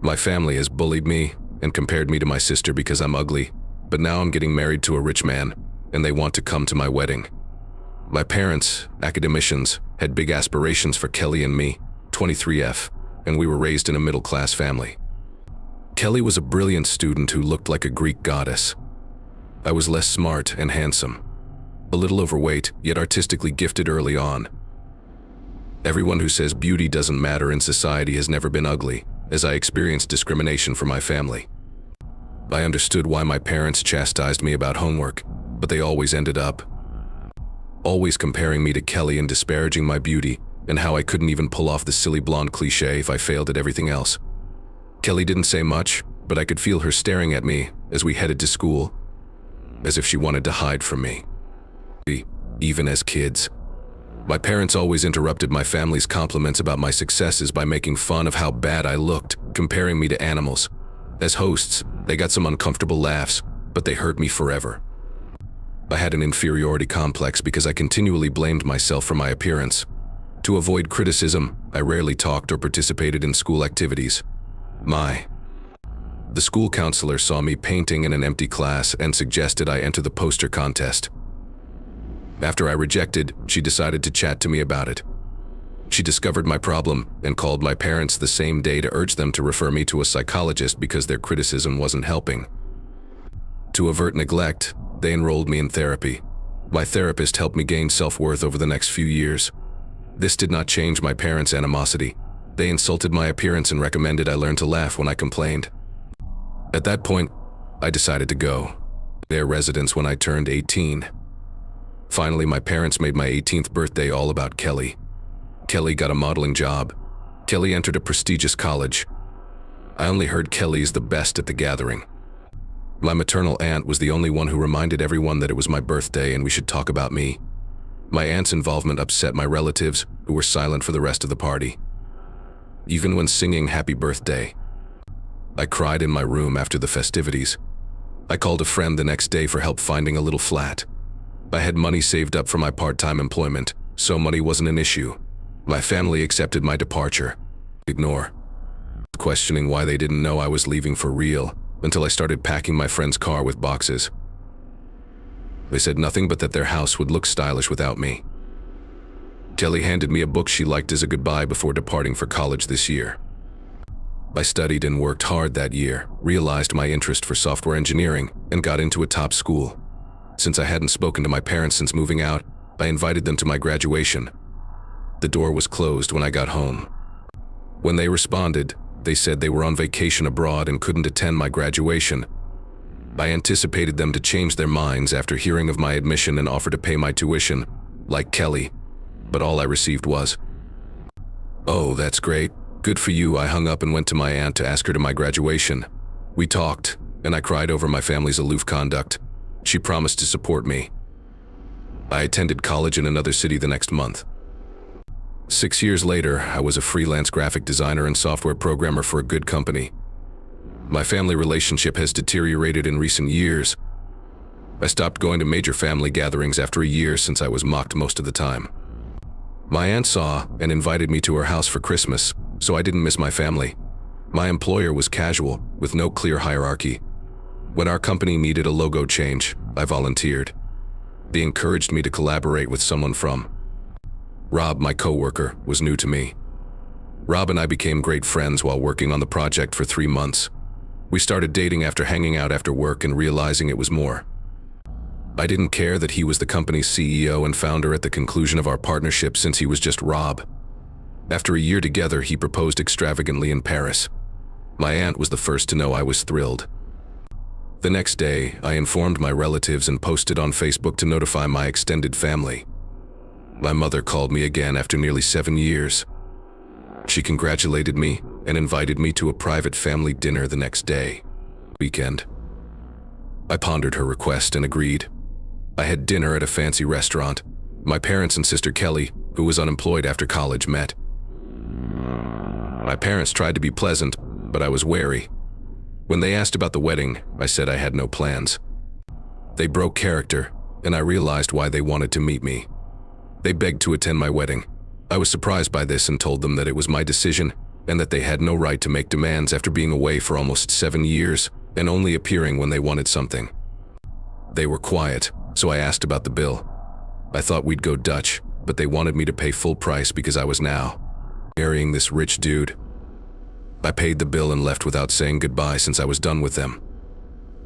My family has bullied me and compared me to my sister because I'm ugly, but now I'm getting married to a rich man, and they want to come to my wedding. My parents, academicians, had big aspirations for Kelly and me, 23F, and we were raised in a middle-class family. Kelly was a brilliant student who looked like a Greek goddess. I was less smart and handsome, a little overweight, yet artistically gifted early on. Everyone who says beauty doesn't matter in society has never been ugly, as I experienced discrimination from my family. I understood why my parents chastised me about homework, but they always ended up always comparing me to Kelly and disparaging my beauty and how I couldn't even pull off the silly blonde cliché if I failed at everything else. Kelly didn't say much, but I could feel her staring at me as we headed to school, as if she wanted to hide from me. Even as kids, my parents always interrupted my family's compliments about my successes by making fun of how bad I looked, comparing me to animals. As hosts, they got some uncomfortable laughs, but they hurt me forever. I had an inferiority complex because I continually blamed myself for my appearance. To avoid criticism, I rarely talked or participated in school activities. The school counselor saw me painting in an empty class and suggested I enter the poster contest. After I rejected, she decided to chat to me about it. She discovered my problem and called my parents the same day to urge them to refer me to a psychologist because their criticism wasn't helping. To avert neglect, they enrolled me in therapy. My therapist helped me gain self-worth over the next few years. This did not change my parents' animosity. They insulted my appearance and recommended I learn to laugh when I complained. At that point, I decided to go. Their residence when I turned 18. Finally, my parents made my 18th birthday all about Kelly. Kelly got a modeling job. Kelly entered a prestigious college. I only heard Kelly's the best at the gathering. My maternal aunt was the only one who reminded everyone that it was my birthday and we should talk about me. My aunt's involvement upset my relatives, who were silent for the rest of the party. Even when singing happy birthday, I cried in my room after the festivities. I called a friend the next day for help finding a little flat. I had money saved up for my part-time employment, so money wasn't an issue. My family accepted my departure. Ignore. Questioning why they didn't know I was leaving for real, until I started packing my friend's car with boxes. They said nothing but that their house would look stylish without me. Kelly handed me a book she liked as a goodbye before departing for college this year. I studied and worked hard that year, realized my interest for software engineering, and got into a top school. Since I hadn't spoken to my parents since moving out, I invited them to my graduation. The door was closed when I got home. When they responded, they said they were on vacation abroad and couldn't attend my graduation. I anticipated them to change their minds after hearing of my admission and offer to pay my tuition, like Kelly, but all I received was, "Oh, that's great. Good for you." I hung up and went to my aunt to ask her to my graduation. We talked, and I cried over my family's aloof conduct. She promised to support me. I attended college in another city the next month. 6 years later, I was a freelance graphic designer and software programmer for a good company. My family relationship has deteriorated in recent years. I stopped going to major family gatherings after a year since I was mocked most of the time. My aunt saw and invited me to her house for Christmas, so I didn't miss my family. My employer was casual, with no clear hierarchy. When our company needed a logo change, I volunteered. They encouraged me to collaborate with someone from Rob, my coworker, was new to me. Rob and I became great friends while working on the project for 3 months. We started dating after hanging out after work and realizing it was more. I didn't care that he was the company's CEO and founder at the conclusion of our partnership since he was just Rob. After a year together, he proposed extravagantly in Paris. My aunt was the first to know I was thrilled. The next day, I informed my relatives and posted on Facebook to notify my extended family. My mother called me again after nearly 7 years. She congratulated me and invited me to a private family dinner the next day. Weekend. I pondered her request and agreed. I had dinner at a fancy restaurant. My parents and sister Kelly, who was unemployed after college, met. My parents tried to be pleasant, but I was wary. When they asked about the wedding, I said I had no plans. They broke character, and I realized why they wanted to meet me. They begged to attend my wedding. I was surprised by this and told them that it was my decision, and that they had no right to make demands after being away for almost 7 years and only appearing when they wanted something. They were quiet, so I asked about the bill. I thought we'd go Dutch, but they wanted me to pay full price because I was now marrying this rich dude. I paid the bill and left without saying goodbye since I was done with them.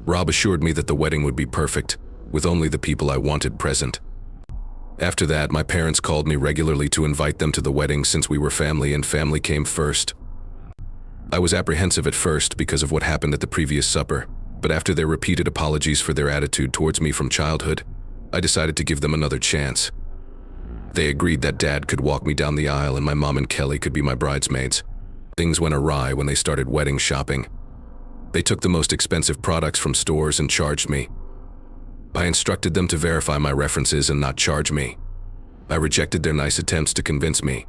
Rob assured me that the wedding would be perfect, with only the people I wanted present. After that, my parents called me regularly to invite them to the wedding since we were family and family came first. I was apprehensive at first because of what happened at the previous supper, but after their repeated apologies for their attitude towards me from childhood, I decided to give them another chance. They agreed that Dad could walk me down the aisle and my mom and Kelly could be my bridesmaids. Things went awry when they started wedding shopping. They took the most expensive products from stores and charged me. I instructed them to verify my references and not charge me. I rejected their nice attempts to convince me.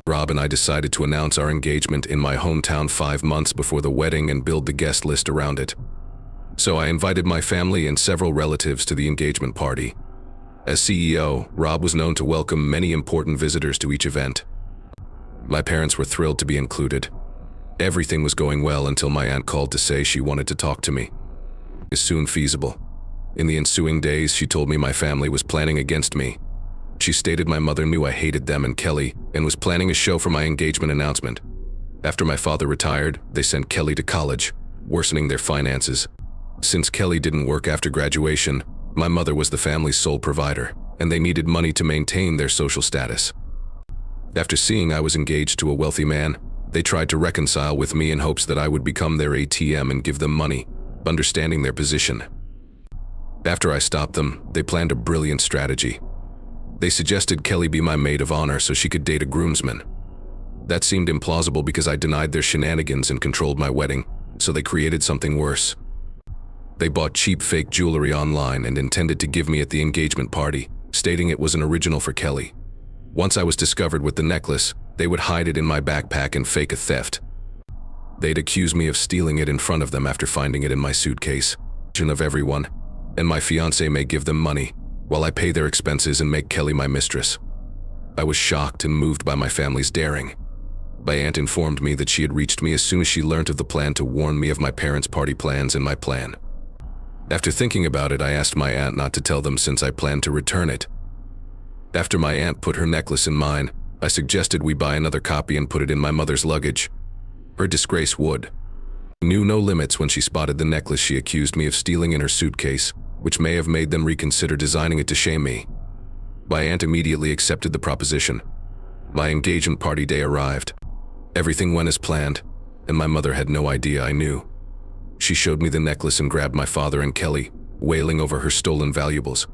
Rob and I decided to announce our engagement in my hometown 5 months before the wedding and build the guest list around it. So I invited my family and several relatives to the engagement party. As CEO, Rob was known to welcome many important visitors to each event. My parents were thrilled to be included. Everything was going well until my aunt called to say she wanted to talk to me. It was soon feasible. In the ensuing days, she told me my family was planning against me. She stated my mother knew I hated them and Kelly and was planning a show for my engagement announcement. After my father retired, they sent Kelly to college, worsening their finances. Since Kelly didn't work after graduation, my mother was the family's sole provider, and they needed money to maintain their social status. After seeing I was engaged to a wealthy man, they tried to reconcile with me in hopes that I would become their ATM and give them money, understanding their position. After I stopped them, they planned a brilliant strategy. They suggested Kelly be my maid of honor so she could date a groomsman. That seemed implausible because I denied their shenanigans and controlled my wedding, so they created something worse. They bought cheap fake jewelry online and intended to give me at the engagement party, stating it was an original for Kelly. Once I was discovered with the necklace, they would hide it in my backpack and fake a theft. They'd accuse me of stealing it in front of them after finding it in my suitcase. Of everyone, and my fiancé may give them money, while I pay their expenses and make Kelly my mistress. I was shocked and moved by my family's daring. My aunt informed me that she had reached me as soon as she learned of the plan to warn me of my parents' party plans and my plan. After thinking about it, I asked my aunt not to tell them since I planned to return it. After my aunt put her necklace in mine, I suggested we buy another copy and put it in my mother's luggage. Her disgrace would. Knew no limits when she spotted the necklace she accused me of stealing in her suitcase, which may have made them reconsider designing it to shame me. My aunt immediately accepted the proposition. My engagement party day arrived. Everything went as planned, and my mother had no idea I knew. She showed me the necklace and grabbed my father and Kelly, wailing over her stolen valuables.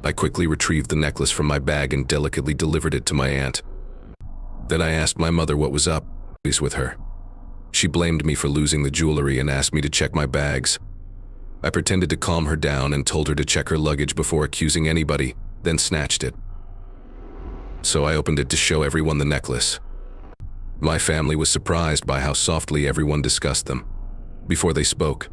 I quickly retrieved the necklace from my bag and delicately delivered it to my aunt. Then I asked my mother what was up with her. She blamed me for losing the jewelry and asked me to check my bags. I pretended to calm her down and told her to check her luggage before accusing anybody, then snatched it. So I opened it to show everyone the necklace. My family was surprised by how softly everyone discussed them. Before they spoke,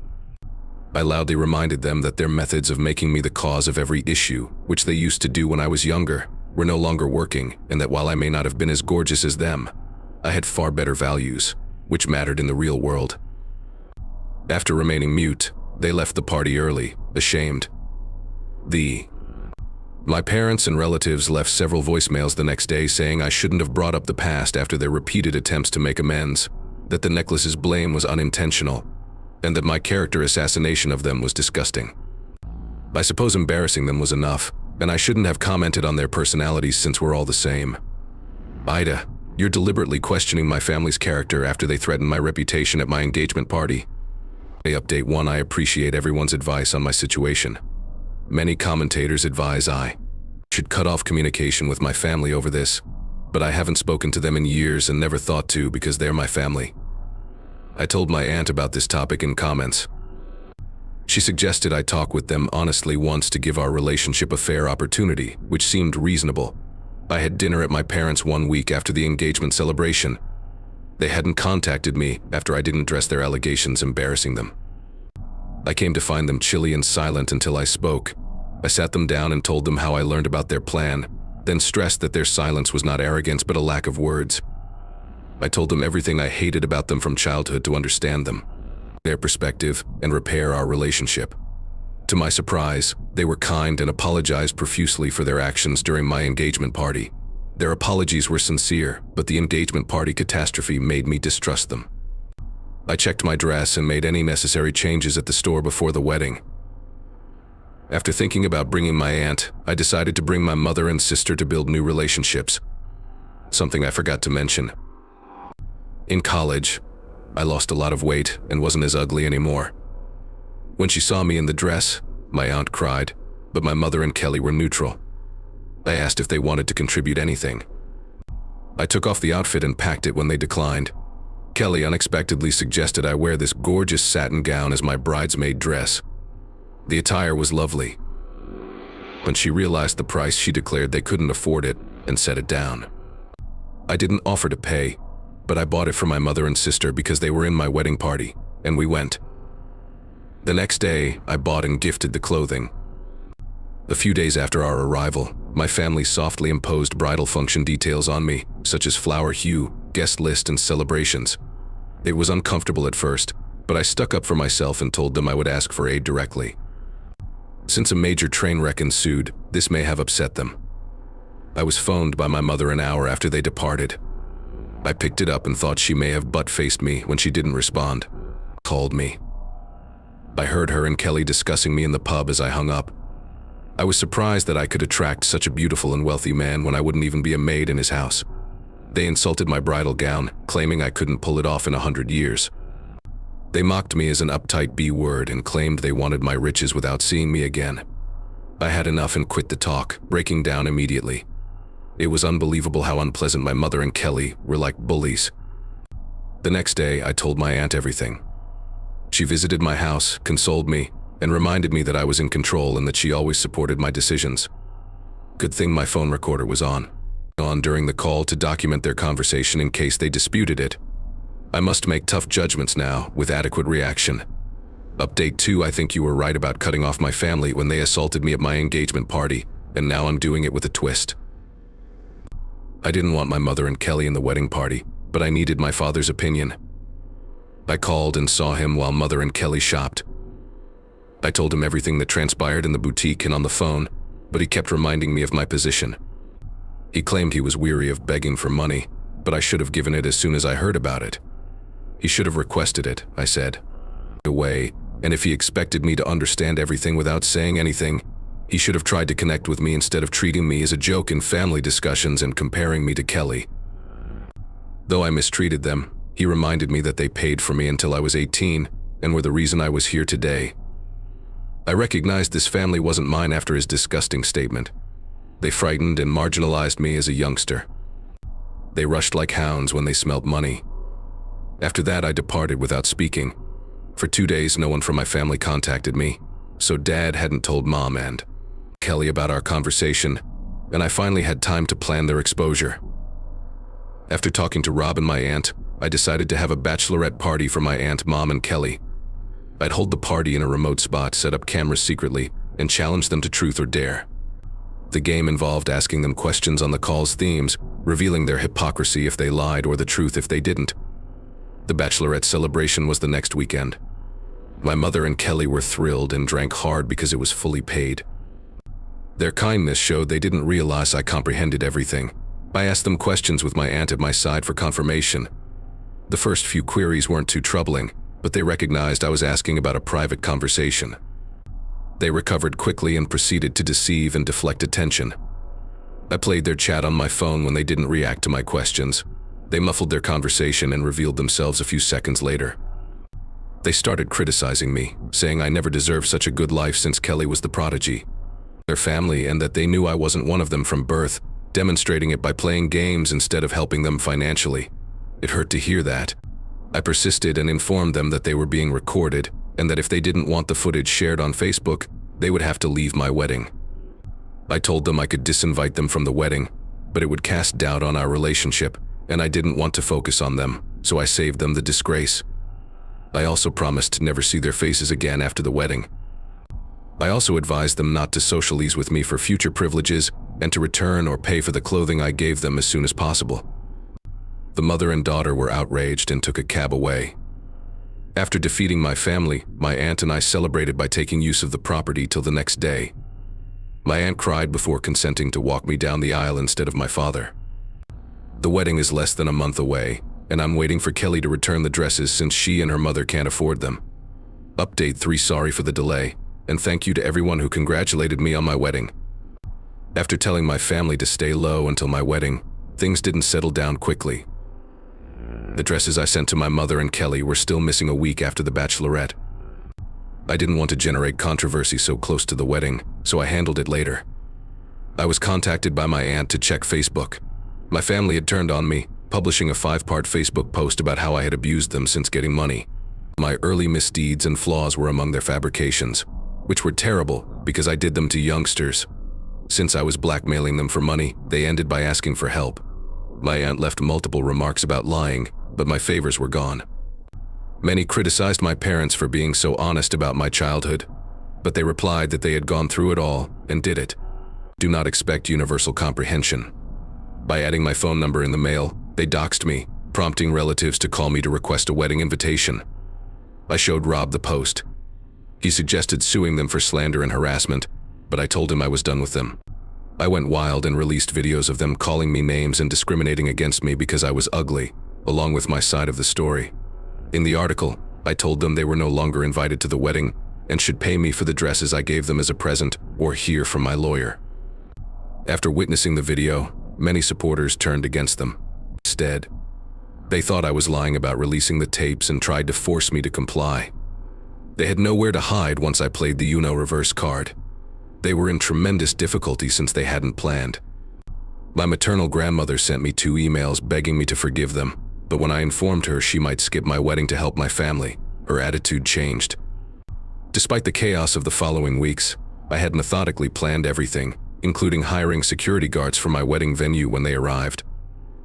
I loudly reminded them that their methods of making me the cause of every issue, which they used to do when I was younger, were no longer working, and that while I may not have been as gorgeous as them, I had far better values, which mattered in the real world. After remaining mute, they left the party early, ashamed. My parents and relatives left several voicemails the next day saying I shouldn't have brought up the past after their repeated attempts to make amends, that the necklace's blame was unintentional, and that my character assassination of them was disgusting. I suppose embarrassing them was enough, and I shouldn't have commented on their personalities since we're all the same. Ida, you're deliberately questioning my family's character after they threatened my reputation at my engagement party. Update 1. I appreciate everyone's advice on my situation. Many commentators advise I should cut off communication with my family over this, but I haven't spoken to them in years and never thought to because they're my family. I told my aunt about this topic in comments. She suggested I talk with them honestly once to give our relationship a fair opportunity, which seemed reasonable. I had dinner at my parents' 1 week after the engagement celebration. They hadn't contacted me after I didn't address their allegations, embarrassing them. I came to find them chilly and silent until I spoke. I sat them down and told them how I learned about their plan, then stressed that their silence was not arrogance but a lack of words. I told them everything I hated about them from childhood to understand them, their perspective, and repair our relationship. To my surprise, they were kind and apologized profusely for their actions during my engagement party. Their apologies were sincere, but the engagement party catastrophe made me distrust them. I checked my dress and made any necessary changes at the store before the wedding. After thinking about bringing my aunt, I decided to bring my mother and sister to build new relationships. Something I forgot to mention. In college, I lost a lot of weight and wasn't as ugly anymore. When she saw me in the dress, my aunt cried, but my mother and Kelly were neutral. I asked if they wanted to contribute anything. I took off the outfit and packed it when they declined. Kelly unexpectedly suggested I wear this gorgeous satin gown as my bridesmaid dress. The attire was lovely. When she realized the price, she declared they couldn't afford it and set it down. I didn't offer to pay, but I bought it for my mother and sister because they were in my wedding party, and we went. The next day, I bought and gifted the clothing. A few days after our arrival, my family softly imposed bridal function details on me, such as flower hue, guest list, and celebrations. It was uncomfortable at first, but I stuck up for myself and told them I would ask for aid directly. Since a major train wreck ensued, this may have upset them. I was phoned by my mother an hour after they departed. I picked it up and thought she may have butt-faced me when she didn't respond. Called me. I heard her and Kelly discussing me in the pub as I hung up. I was surprised that I could attract such a beautiful and wealthy man when I wouldn't even be a maid in his house. They insulted my bridal gown, claiming I couldn't pull it off in 100 years. They mocked me as an uptight B-word and claimed they wanted my riches without seeing me again. I had enough and quit the talk, breaking down immediately. It was unbelievable how unpleasant my mother and Kelly were, like bullies. The next day, I told my aunt everything. She visited my house, consoled me, and reminded me that I was in control and that she always supported my decisions. Good thing my phone recorder was on during the call to document their conversation in case they disputed it. I must make tough judgments now, with adequate reaction. Update 2: I think you were right about cutting off my family when they assaulted me at my engagement party, and now I'm doing it with a twist. I didn't want my mother and Kelly in the wedding party, but I needed my father's opinion. I called and saw him while Mother and Kelly shopped. I told him everything that transpired in the boutique and on the phone, but he kept reminding me of my position. He claimed he was weary of begging for money, but I should have given it as soon as I heard about it. He should have requested it, I said. Away, and if he expected me to understand everything without saying anything, he should have tried to connect with me instead of treating me as a joke in family discussions and comparing me to Kelly. Though I mistreated them, he reminded me that they paid for me until I was 18 and were the reason I was here today. I recognized this family wasn't mine after his disgusting statement. They frightened and marginalized me as a youngster. They rushed like hounds when they smelled money. After that, I departed without speaking. For 2 days, no one from my family contacted me, so Dad hadn't told Mom and Kelly about our conversation, and I finally had time to plan their exposure. After talking to Rob and my aunt, I decided to have a bachelorette party for my aunt, Mom, and Kelly. I'd hold the party in a remote spot, set up cameras secretly, and challenge them to truth or dare. The game involved asking them questions on the call's themes, revealing their hypocrisy if they lied or the truth if they didn't. The bachelorette celebration was the next weekend. My mother and Kelly were thrilled and drank hard because it was fully paid. Their kindness showed they didn't realize I comprehended everything. I asked them questions with my aunt at my side for confirmation. The first few queries weren't too troubling, but they recognized I was asking about a private conversation. They recovered quickly and proceeded to deceive and deflect attention. I played their chat on my phone when they didn't react to my questions. They muffled their conversation and revealed themselves a few seconds later. They started criticizing me, saying I never deserved such a good life since Kelly was the prodigy. Their family, and that they knew I wasn't one of them from birth, demonstrating it by playing games instead of helping them financially. It hurt to hear that. I persisted and informed them that they were being recorded, and that if they didn't want the footage shared on Facebook, they would have to leave my wedding. I told them I could disinvite them from the wedding, but it would cast doubt on our relationship, and I didn't want to focus on them, so I saved them the disgrace. I also promised to never see their faces again after the wedding. I also advised them not to socialize with me for future privileges and to return or pay for the clothing I gave them as soon as possible. The mother and daughter were outraged and took a cab away. After defeating my family, my aunt and I celebrated by taking use of the property till the next day. My aunt cried before consenting to walk me down the aisle instead of my father. The wedding is less than a month away, and I'm waiting for Kelly to return the dresses since she and her mother can't afford them. Update 3: sorry for the delay, and thank you to everyone who congratulated me on my wedding. After telling my family to stay low until my wedding, things didn't settle down quickly. The dresses I sent to my mother and Kelly were still missing a week after the bachelorette. I didn't want to generate controversy so close to the wedding, so I handled it later. I was contacted by my aunt to check Facebook. My family had turned on me, publishing a 5-part Facebook post about how I had abused them since getting money. My early misdeeds and flaws were among their fabrications, which were terrible because I did them to youngsters. Since I was blackmailing them for money, they ended by asking for help. My aunt left multiple remarks about lying, but my favors were gone. Many criticized my parents for being so honest about my childhood, but they replied that they had gone through it all and did it. Do not expect universal comprehension. By adding my phone number in the mail, they doxed me, prompting relatives to call me to request a wedding invitation. I showed Rob the post. He suggested suing them for slander and harassment, but I told him I was done with them. I went wild and released videos of them calling me names and discriminating against me because I was ugly, along with my side of the story. In the article, I told them they were no longer invited to the wedding and should pay me for the dresses I gave them as a present or hear from my lawyer. After witnessing the video, many supporters turned against them. Instead, they thought I was lying about releasing the tapes and tried to force me to comply. They had nowhere to hide once I played the reverse card. They were in tremendous difficulty since they hadn't planned. My maternal grandmother sent me 2 emails begging me to forgive them, but when I informed her she might skip my wedding to help my family, her attitude changed. Despite the chaos of the following weeks, I had methodically planned everything, including hiring security guards for my wedding venue when they arrived.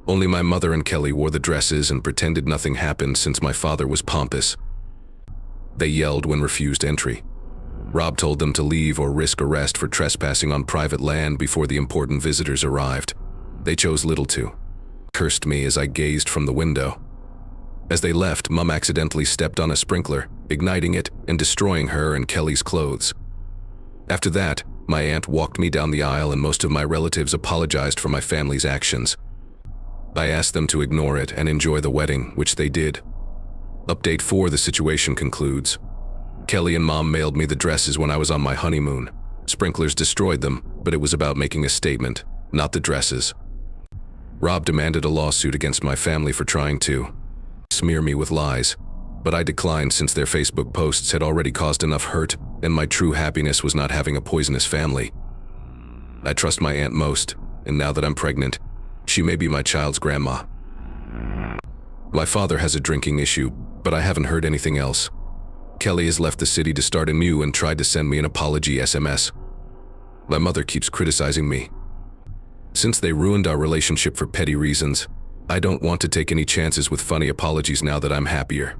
Only my mother and Kelly wore the dresses and pretended nothing happened since my father was pompous. They yelled when refused entry. Rob told them to leave or risk arrest for trespassing on private land before the important visitors arrived. They chose little to. Cursed me as I gazed from the window. As they left, Mum accidentally stepped on a sprinkler, igniting it and destroying her and Kelly's clothes. After that, my aunt walked me down the aisle and most of my relatives apologized for my family's actions. I asked them to ignore it and enjoy the wedding, which they did. Update 4: the situation concludes. Kelly and Mom mailed me the dresses when I was on my honeymoon. Sprinklers destroyed them, but it was about making a statement, not the dresses. Rob demanded a lawsuit against my family for trying to smear me with lies, but I declined since their Facebook posts had already caused enough hurt, and my true happiness was not having a poisonous family. I trust my aunt most, and now that I'm pregnant, she may be my child's grandma. My father has a drinking issue, but I haven't heard anything else. Kelly has left the city to start anew and tried to send me an apology SMS. My mother keeps criticizing me. Since they ruined our relationship for petty reasons, I don't want to take any chances with funny apologies now that I'm happier.